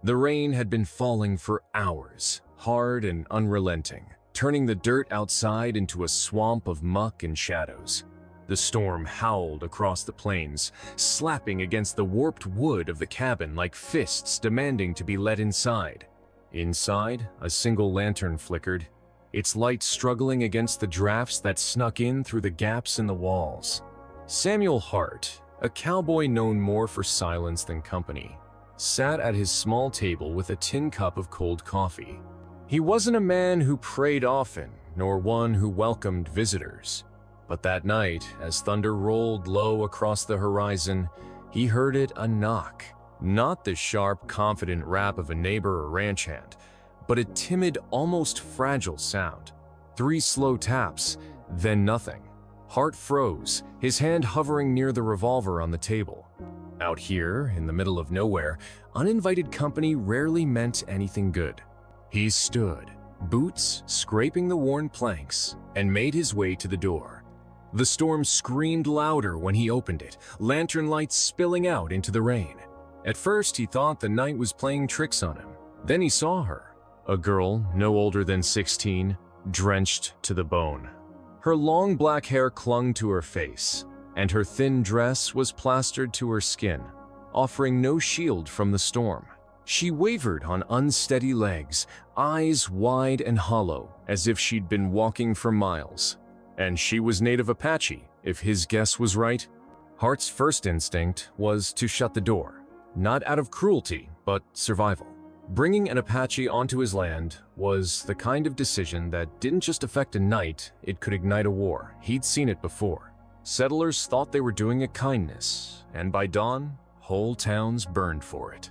The rain had been falling for hours, hard and unrelenting, turning the dirt outside into a swamp of muck and shadows. The storm howled across the plains, slapping against the warped wood of the cabin like fists demanding to be let inside. Inside, a single lantern flickered, its light struggling against the drafts that snuck in through the gaps in the walls. Samuel Hart, a cowboy known more for silence than company, sat at his small table with a tin cup of cold coffee. He wasn't a man who prayed often, nor one who welcomed visitors. But that night, as thunder rolled low across the horizon, he heard it a knock. Not the sharp, confident rap of a neighbor or ranch hand, but a timid, almost fragile sound. 3 slow taps, then nothing. Hart froze, his hand hovering near the revolver on the table. Out here, in the middle of nowhere, uninvited company rarely meant anything good. He stood, boots scraping the worn planks, and made his way to the door. The storm screamed louder when he opened it, lantern lights spilling out into the rain. At first, he thought the night was playing tricks on him. Then he saw her, a girl no older than 16, drenched to the bone. Her long black hair clung to her face, and her thin dress was plastered to her skin, offering no shield from the storm. She wavered on unsteady legs, eyes wide and hollow, as if she'd been walking for miles. And she was native Apache, if his guess was right. Hart's first instinct was to shut the door, not out of cruelty, but survival. Bringing an Apache onto his land was the kind of decision that didn't just affect a night, it could ignite a war. He'd seen it before. Settlers thought they were doing a kindness, and by dawn, whole towns burned for it.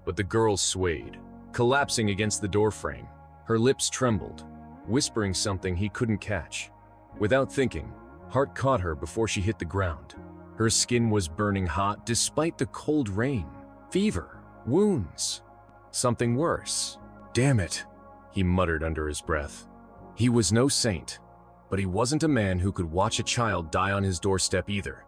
But the girl swayed, collapsing against the doorframe. Her lips trembled, whispering something he couldn't catch. Without thinking, Hart caught her before she hit the ground. Her skin was burning hot despite the cold rain. Fever, wounds, something worse. Damn it, he muttered under his breath. He was no saint, but he wasn't a man who could watch a child die on his doorstep either.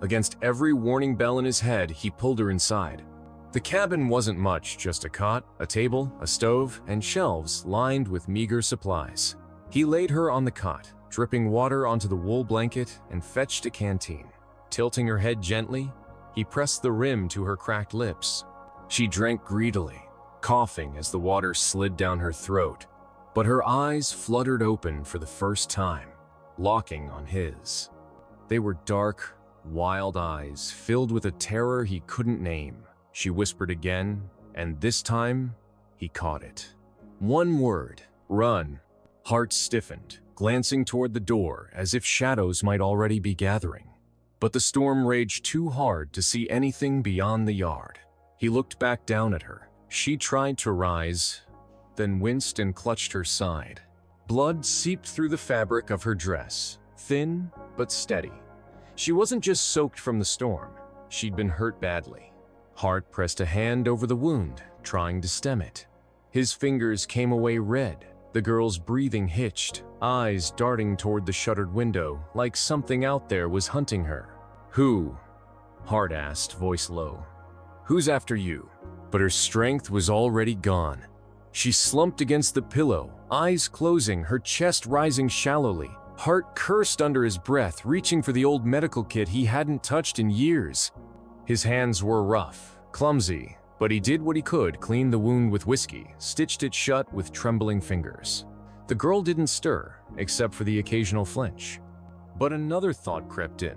Against every warning bell in his head, he pulled her inside. The cabin wasn't much, just a cot, a table, a stove, and shelves lined with meager supplies. He laid her on the cot, dripping water onto the wool blanket, and fetched a canteen. Tilting her head gently, he pressed the rim to her cracked lips. She drank greedily, coughing as the water slid down her throat, but her eyes fluttered open for the first time, locking on his. They were dark, wild eyes, filled with a terror he couldn't name. She whispered again, and this time, he caught it. One word, run. Hart stiffened, glancing toward the door as if shadows might already be gathering. But the storm raged too hard to see anything beyond the yard. He looked back down at her. She tried to rise, then winced and clutched her side. Blood seeped through the fabric of her dress, thin but steady. She wasn't just soaked from the storm, she'd been hurt badly. Hart pressed a hand over the wound, trying to stem it. His fingers came away red. The girl's breathing hitched, eyes darting toward the shuttered window, like something out there was hunting her. Who? Hart asked, voice low. Who's after you? But her strength was already gone. She slumped against the pillow, eyes closing, her chest rising shallowly. Hart cursed under his breath, reaching for the old medical kit he hadn't touched in years. His hands were rough, clumsy, but he did what he could, cleaned the wound with whiskey, stitched it shut with trembling fingers. The girl didn't stir, except for the occasional flinch. But another thought crept in,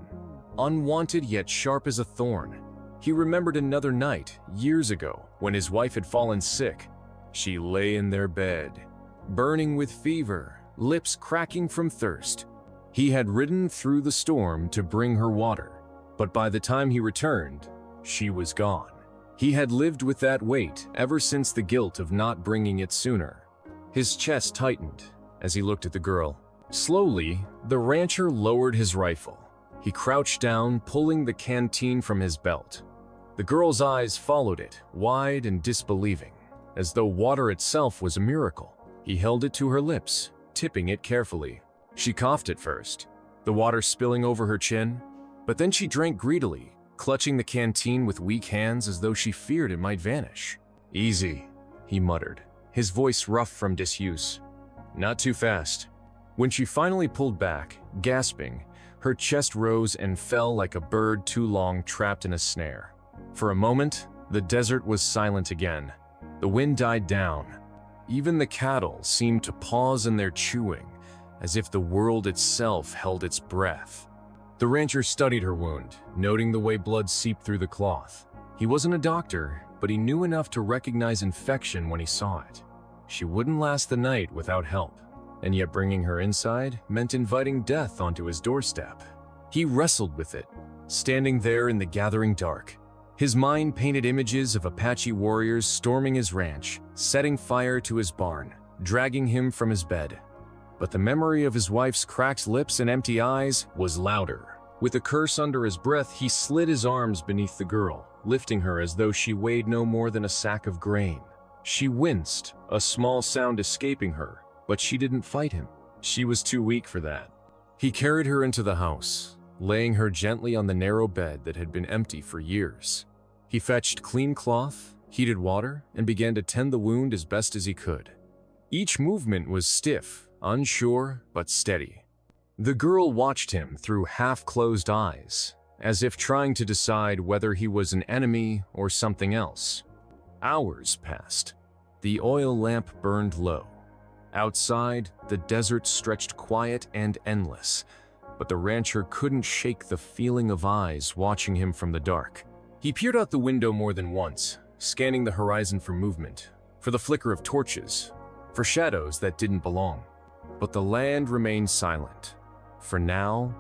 unwanted yet sharp as a thorn. He remembered another night, years ago, when his wife had fallen sick. She lay in their bed, burning with fever, lips cracking from thirst. He had ridden through the storm to bring her water, but by the time he returned, she was gone. He had lived with that weight ever since the guilt of not bringing it sooner. His chest tightened as he looked at the girl. Slowly, the rancher lowered his rifle. He crouched down, pulling the canteen from his belt. The girl's eyes followed it, wide and disbelieving, as though water itself was a miracle. He held it to her lips, tipping it carefully. She coughed at first, the water spilling over her chin, but then she drank greedily, clutching the canteen with weak hands as though she feared it might vanish. "Easy," he muttered, his voice rough from disuse. "Not too fast." When she finally pulled back, gasping, her chest rose and fell like a bird too long trapped in a snare. For a moment, the desert was silent again. The wind died down. Even the cattle seemed to pause in their chewing, as if the world itself held its breath. The rancher studied her wound, noting the way blood seeped through the cloth. He wasn't a doctor, but he knew enough to recognize infection when he saw it. She wouldn't last the night without help, and yet bringing her inside meant inviting death onto his doorstep. He wrestled with it, standing there in the gathering dark. His mind painted images of Apache warriors storming his ranch, setting fire to his barn, dragging him from his bed. But the memory of his wife's cracked lips and empty eyes was louder. With a curse under his breath, he slid his arms beneath the girl, lifting her as though she weighed no more than a sack of grain. She winced, a small sound escaping her, but she didn't fight him. She was too weak for that. He carried her into the house, laying her gently on the narrow bed that had been empty for years. He fetched clean cloth, heated water, and began to tend the wound as best as he could. Each movement was stiff, unsure, but steady. The girl watched him through half-closed eyes, as if trying to decide whether he was an enemy or something else. Hours passed. The oil lamp burned low. Outside, the desert stretched quiet and endless, but the rancher couldn't shake the feeling of eyes watching him from the dark. He peered out the window more than once, scanning the horizon for movement, for the flicker of torches, for shadows that didn't belong. But the land remained silent. For now,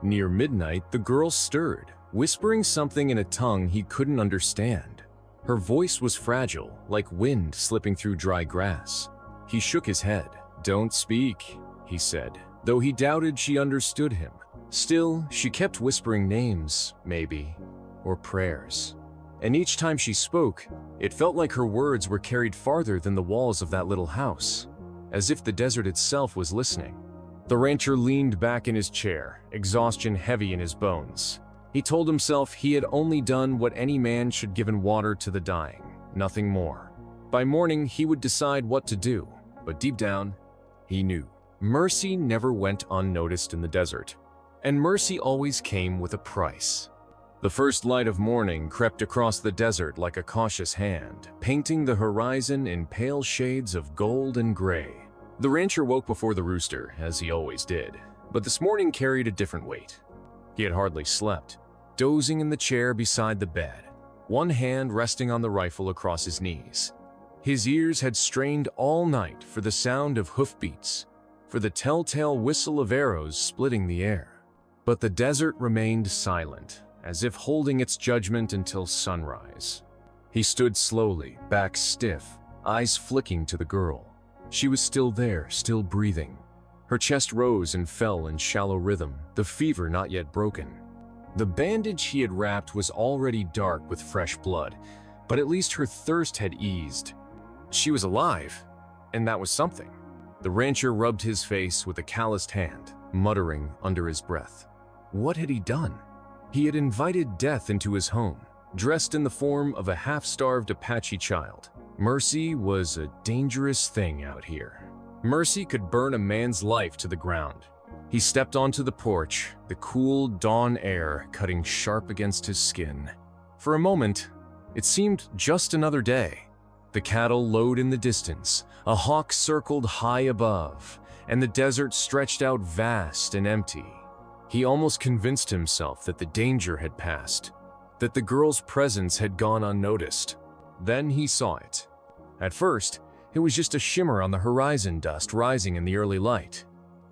near midnight, the girl stirred, whispering something in a tongue he couldn't understand. Her voice was fragile, like wind slipping through dry grass. He shook his head. "Don't speak," he said, though he doubted she understood him. Still, she kept whispering names, maybe, or prayers. And each time she spoke, it felt like her words were carried farther than the walls of that little house, as if the desert itself was listening. The rancher leaned back in his chair, exhaustion heavy in his bones. He told himself he had only done what any man should, given water to the dying, nothing more. By morning, he would decide what to do, but deep down, he knew. Mercy never went unnoticed in the desert, and mercy always came with a price. The first light of morning crept across the desert like a cautious hand, painting the horizon in pale shades of gold and gray. The rancher woke before the rooster, as he always did, but this morning carried a different weight. He had hardly slept, dozing in the chair beside the bed, one hand resting on the rifle across his knees. His ears had strained all night for the sound of hoofbeats, for the telltale whistle of arrows splitting the air. But the desert remained silent, as if holding its judgment until sunrise. He stood slowly, back stiff, eyes flicking to the girl. She was still there, still breathing. Her chest rose and fell in shallow rhythm, the fever not yet broken. The bandage he had wrapped was already dark with fresh blood, but at least her thirst had eased. She was alive, and that was something. The rancher rubbed his face with a calloused hand, muttering under his breath. What had he done? He had invited death into his home, dressed in the form of a half-starved Apache child. Mercy was a dangerous thing out here. Mercy could burn a man's life to the ground. He stepped onto the porch, the cool dawn air cutting sharp against his skin. For a moment, it seemed just another day. The cattle lowed in the distance, a hawk circled high above, and the desert stretched out vast and empty. He almost convinced himself that the danger had passed, that the girl's presence had gone unnoticed. Then he saw it. At first, it was just a shimmer on the horizon, dust rising in the early light.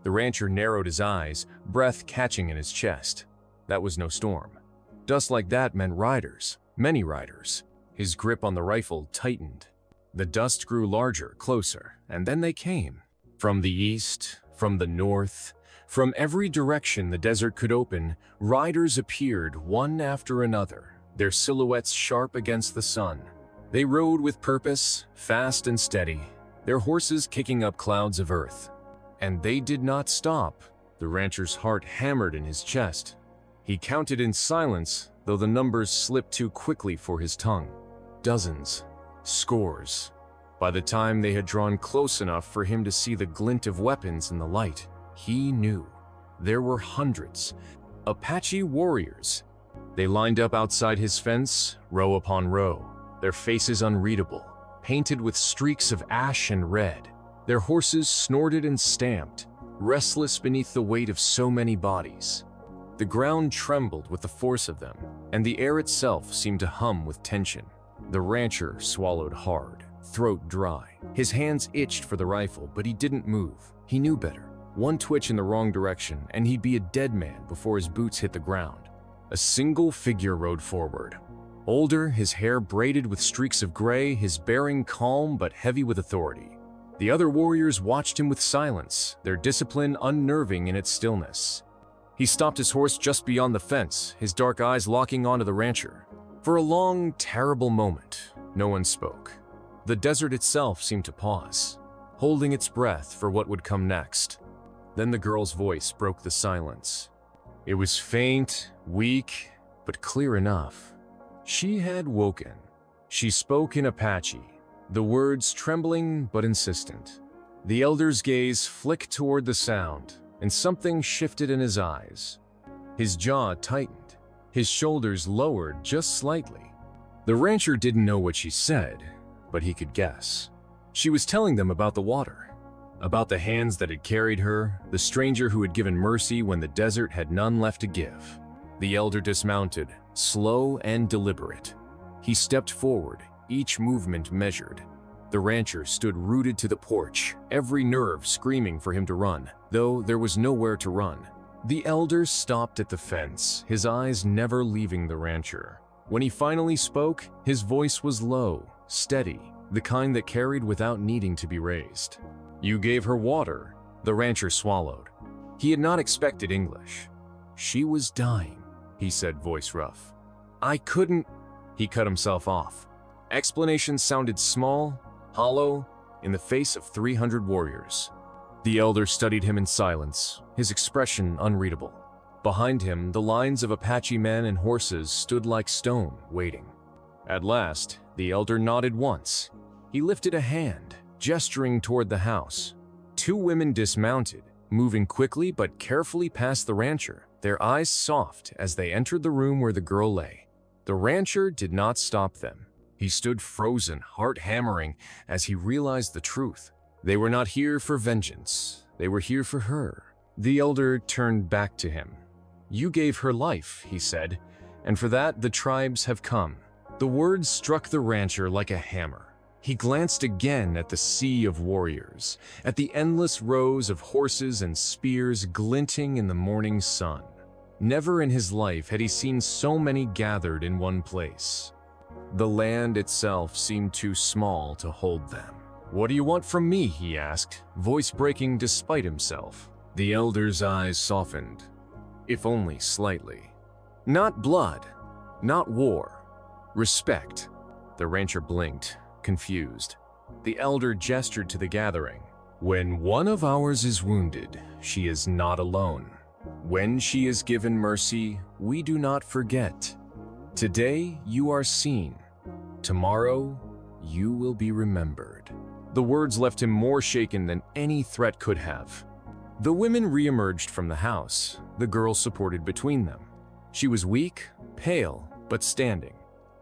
The rancher narrowed his eyes, breath catching in his chest. That was no storm. Dust like that meant riders, many riders. His grip on the rifle tightened. The dust grew larger, closer, and then they came. From the east, from the north, from every direction the desert could open, riders appeared one after another, their silhouettes sharp against the sun. They rode with purpose, fast and steady, their horses kicking up clouds of earth. And they did not stop. The rancher's heart hammered in his chest. He counted in silence, though the numbers slipped too quickly for his tongue. Dozens. Scores. By the time they had drawn close enough for him to see the glint of weapons in the light, he knew. There were hundreds. Apache warriors. They lined up outside his fence, row upon row, their faces unreadable, painted with streaks of ash and red. Their horses snorted and stamped, restless beneath the weight of so many bodies. The ground trembled with the force of them, and the air itself seemed to hum with tension. The rancher swallowed hard, throat dry. His hands itched for the rifle, but he didn't move. He knew better. One twitch in the wrong direction, and he'd be a dead man before his boots hit the ground. A single figure rode forward. Older, his hair braided with streaks of gray, his bearing calm but heavy with authority. The other warriors watched him with silence, their discipline unnerving in its stillness. He stopped his horse just beyond the fence, his dark eyes locking onto the rancher. For a long, terrible moment, no one spoke. The desert itself seemed to pause, holding its breath for what would come next. Then the girl's voice broke the silence. It was faint, weak, but clear enough. She had woken. She spoke in Apache, the words trembling but insistent. The elder's gaze flicked toward the sound, and something shifted in his eyes. His jaw tightened, his shoulders lowered just slightly. The rancher didn't know what she said, but he could guess. She was telling them about the water, about the hands that had carried her, the stranger who had given mercy when the desert had none left to give. The elder dismounted, slow and deliberate. He stepped forward, each movement measured. The rancher stood rooted to the porch, every nerve screaming for him to run, though there was nowhere to run. The elder stopped at the fence, his eyes never leaving the rancher. When he finally spoke, his voice was low, steady, the kind that carried without needing to be raised. "You gave her water," the rancher swallowed. He had not expected English. "She was dying," he said, voice rough. "I couldn't—" He cut himself off. Explanations sounded small, hollow, in the face of 300 warriors. The elder studied him in silence, his expression unreadable. Behind him, the lines of Apache men and horses stood like stone, waiting. At last, the elder nodded once. He lifted a hand, gesturing toward the house. Two women dismounted, moving quickly but carefully past the rancher, their eyes soft as they entered the room where the girl lay. The rancher did not stop them. He stood frozen, heart hammering, as he realized the truth. They were not here for vengeance. They were here for her. The elder turned back to him. "You gave her life," he said, "and for that the tribes have come." The words struck the rancher like a hammer. He glanced again at the sea of warriors, at the endless rows of horses and spears glinting in the morning sun. Never in his life had he seen so many gathered in one place. The land itself seemed too small to hold them. "What do you want from me?" he asked, voice breaking despite himself. The elder's eyes softened, if only slightly. "Not blood, not war. Respect." The rancher blinked, confused. The elder gestured to the gathering. "When one of ours is wounded, she is not alone. When she is given mercy, we do not forget. Today you are seen. Tomorrow you will be remembered." The words left him more shaken than any threat could have. The women re-emerged from the house, the girl supported between them. She was weak, pale, but standing.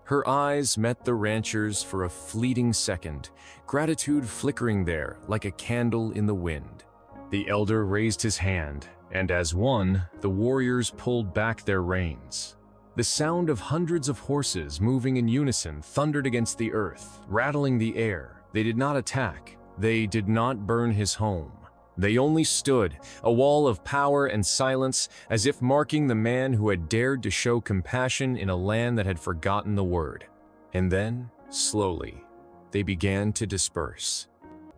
Her eyes met the rancher's for a fleeting second, gratitude flickering there like a candle in the wind. The elder raised his hand, and as one, the warriors pulled back their reins. The sound of hundreds of horses moving in unison thundered against the earth, rattling the air. They did not attack. They did not burn his home. They only stood, a wall of power and silence, as if marking the man who had dared to show compassion in a land that had forgotten the word. And then, slowly, they began to disperse.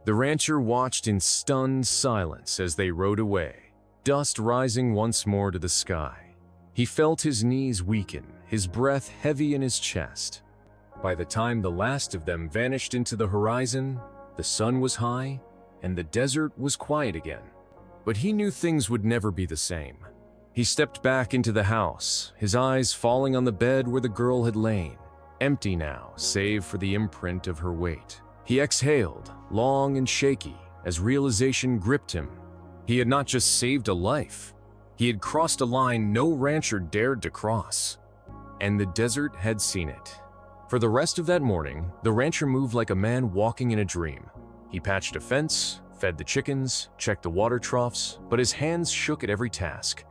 The rancher watched in stunned silence as they rode away, dust rising once more to the sky. He felt his knees weaken, his breath heavy in his chest. By the time the last of them vanished into the horizon, the sun was high, and the desert was quiet again. But he knew things would never be the same. He stepped back into the house, his eyes falling on the bed where the girl had lain. empty now, save for the imprint of her weight. He exhaled, long and shaky, as realization gripped him. He had not just saved a life, he had crossed a line no rancher dared to cross. And the desert had seen it. For the rest of that morning, the rancher moved like a man walking in a dream. He patched a fence, fed the chickens, checked the water troughs, but his hands shook at every task.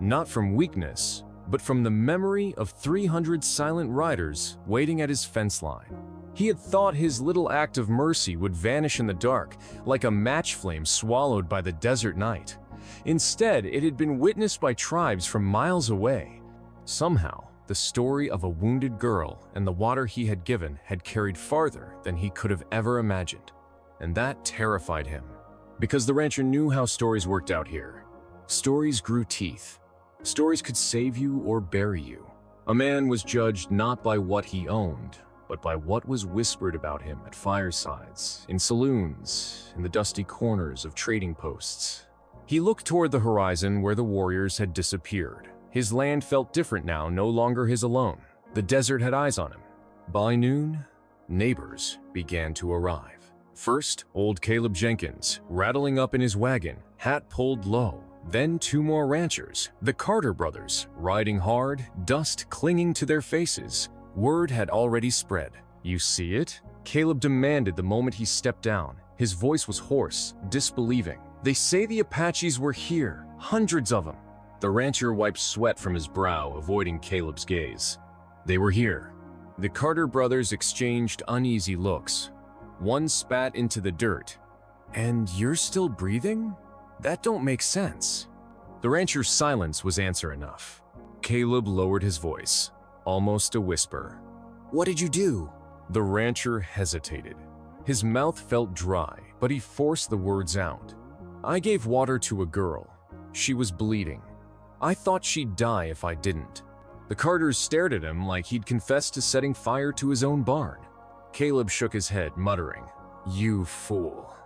Not from weakness, but from the memory of 300 silent riders waiting at his fence line. He had thought his little act of mercy would vanish in the dark, like a match flame swallowed by the desert night. Instead, it had been witnessed by tribes from miles away. Somehow, the story of a wounded girl and the water he had given had carried farther than he could have ever imagined. And that terrified him. Because the rancher knew how stories worked out here. Stories grew teeth. Stories could save you or bury you. A man was judged not by what he owned, but by what was whispered about him at firesides, in saloons, in the dusty corners of trading posts. He looked toward the horizon where the warriors had disappeared. His land felt different now, no longer his alone. The desert had eyes on him. By noon, neighbors began to arrive. First, old Caleb Jenkins, rattling up in his wagon, hat pulled low. Then 2 more ranchers, the Carter brothers, riding hard, dust clinging to their faces. Word had already spread. "You see it?" Caleb demanded the moment he stepped down. His voice was hoarse, disbelieving. "They say the Apaches were here, hundreds of them." The rancher wiped sweat from his brow, avoiding Caleb's gaze. "They were here." The Carter brothers exchanged uneasy looks. One spat into the dirt. "And you're still breathing? That don't make sense." The rancher's silence was answer enough. Caleb lowered his voice, almost a whisper. "What did you do?" The rancher hesitated. His mouth felt dry, but he forced the words out. "I gave water to a girl. She was bleeding. I thought she'd die if I didn't." The Carters stared at him like he'd confessed to setting fire to his own barn. Caleb shook his head, muttering, "You fool.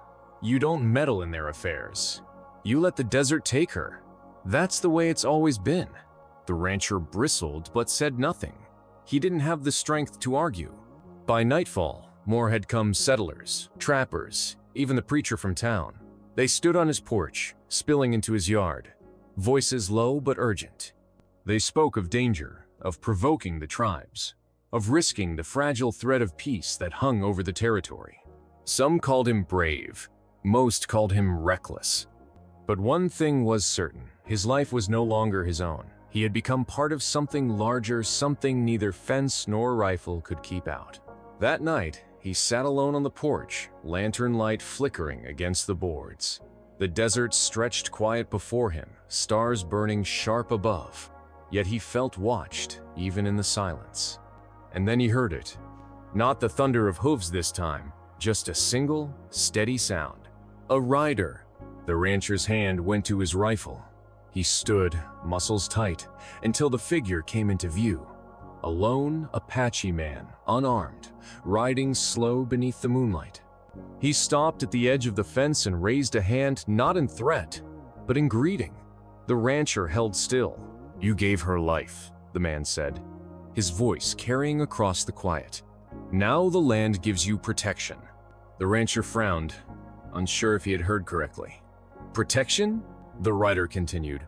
You don't meddle in their affairs. You let the desert take her. That's the way it's always been." The rancher bristled but said nothing. He didn't have the strength to argue. By nightfall, more had come settlers, trappers, even the preacher from town. They stood on his porch, spilling into his yard, voices low but urgent. They spoke of danger, of provoking the tribes, of risking the fragile thread of peace that hung over the territory. Some called him brave, most called him reckless. But one thing was certain, his life was no longer his own. He had become part of something larger, something neither fence nor rifle could keep out. That night, he sat alone on the porch, lantern light flickering against the boards. The desert stretched quiet before him, stars burning sharp above. Yet he felt watched, even in the silence. And then he heard it. Not the thunder of hooves this time, just a single, steady sound. A rider. The rancher's hand went to his rifle. He stood, muscles tight, until the figure came into view. A lone Apache man, unarmed, riding slow beneath the moonlight. He stopped at the edge of the fence and raised a hand not in threat, but in greeting. The rancher held still. "You gave her life," the man said, his voice carrying across the quiet. "Now the land gives you protection." The rancher frowned, unsure if he had heard correctly. "Protection?" The rider continued.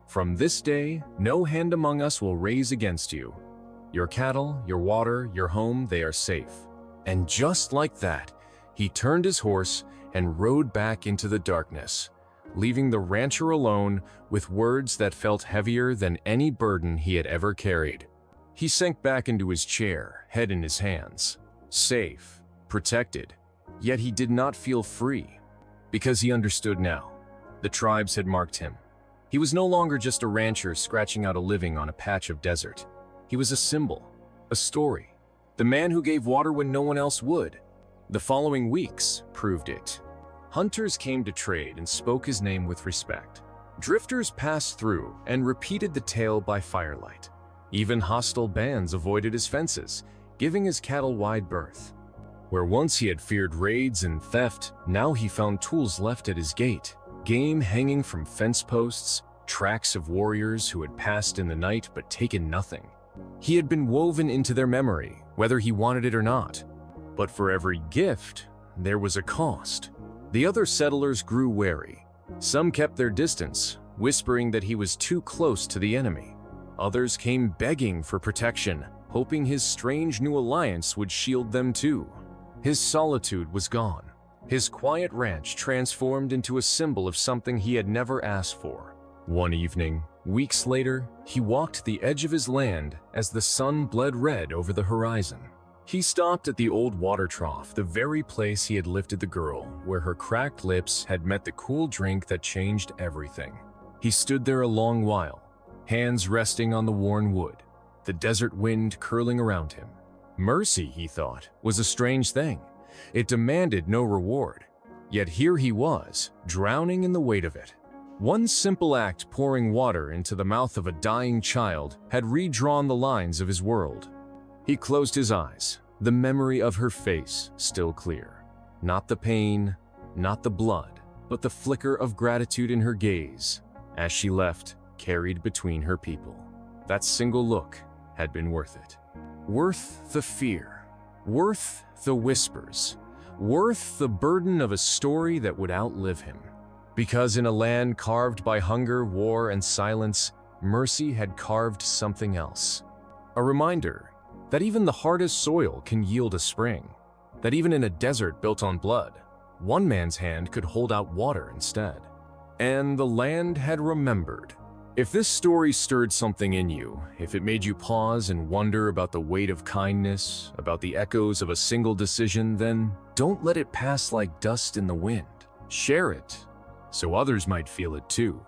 "From this day, no hand among us will raise against you. Your cattle, your water, your home, they are safe." And just like that, he turned his horse and rode back into the darkness, leaving the rancher alone with words that felt heavier than any burden he had ever carried. He sank back into his chair, head in his hands. Safe, protected, yet he did not feel free, because he understood now. The tribes had marked him. He was no longer just a rancher scratching out a living on a patch of desert. He was a symbol, a story, the man who gave water when no one else would. The following weeks proved it. Hunters came to trade and spoke his name with respect. Drifters passed through and repeated the tale by firelight. Even hostile bands avoided his fences, giving his cattle wide berth. Where once he had feared raids and theft, now he found tools left at his gate. Game hanging from fence posts, tracks of warriors who had passed in the night but taken nothing. He had been woven into their memory, whether he wanted it or not. But for every gift, there was a cost. The other settlers grew wary. Some kept their distance, whispering that he was too close to the enemy. Others came begging for protection, hoping his strange new alliance would shield them too. His solitude was gone. His quiet ranch transformed into a symbol of something he had never asked for. One evening, weeks later, he walked the edge of his land as the sun bled red over the horizon. He stopped at the old water trough, the very place he had lifted the girl, where her cracked lips had met the cool drink that changed everything. He stood there a long while, hands resting on the worn wood, the desert wind curling around him. Mercy, he thought, was a strange thing. It demanded no reward. Yet here he was, drowning in the weight of it. One simple act, pouring water into the mouth of a dying child, had redrawn the lines of his world. He closed his eyes, the memory of her face still clear. Not the pain, not the blood, but the flicker of gratitude in her gaze, as she left, carried between her people. That single look had been worth it. Worth the fear, worth the whispers, worth the burden of a story that would outlive him. Because in a land carved by hunger, war, and silence, Mercy had carved something else. A reminder that even the hardest soil can yield a spring, that even in a desert built on blood, one man's hand could hold out water instead. And the land had remembered. If this story stirred something in you, if it made you pause and wonder about the weight of kindness, about the echoes of a single decision, then don't let it pass like dust in the wind. Share it, so others might feel it too.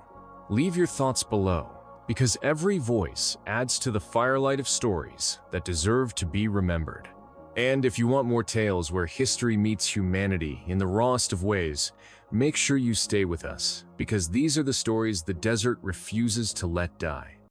Leave your thoughts below, because every voice adds to the firelight of stories that deserve to be remembered. And if you want more tales where history meets humanity in the rawest of ways, make sure you stay with us, because these are the stories the desert refuses to let die.